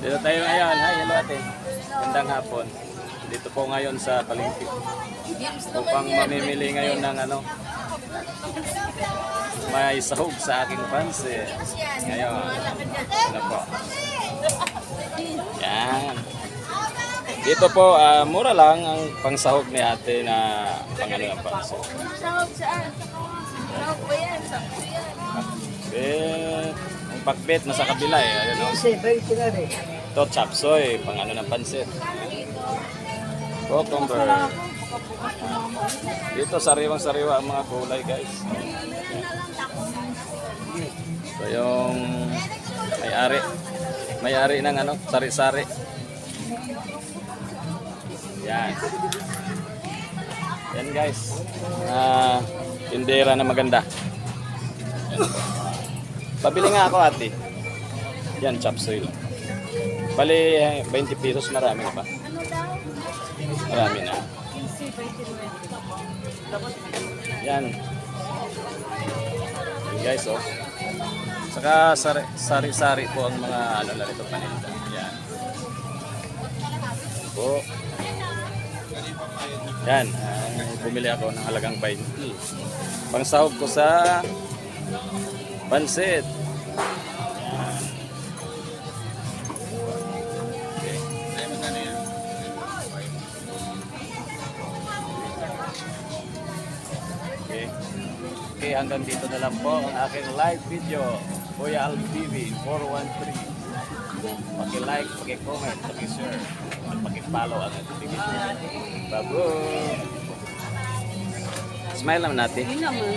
Dito tayo ngayon. Hi, hello ate. Gandang hapon. Dito po ngayon sa palengke. Upang mamimili ngayon ng ano, may sahog sa aking pansit. Ngayon. Ano po? Yan. Dito po, mura lang ang pangsahog ni ate na pangano ng pansit. Sahog saan? Sahog ba yan? Ang pakbet na sa kabila eh. Ayun, no? Ito, chapsoy, pangano ng pansit. Cucumber. Dito, sariwang-sariwa ang mga gulay, guys. So, yung may-ari ng ano, sari-sari. Yan. Yan, guys. Tindera na maganda. Pabili nga ako, ate. Yan, chapsoy lang. Bali, 20 pesos, marami na pa. Marami na. Yan. Guys, oh. Saka sari-sari po ang mga ano na ito paninda. Yan. Po. Yan. Bumili ako ng halagang 20. Pangsahog ko sa pansit. Okay, hanggang dito na lang po ang aking live video. Kuya Alvin TV 413. Paki-like, paki-comment, paki-share, at paki-follow ang ating video. Babu! Smile naman natin. Hindi naman.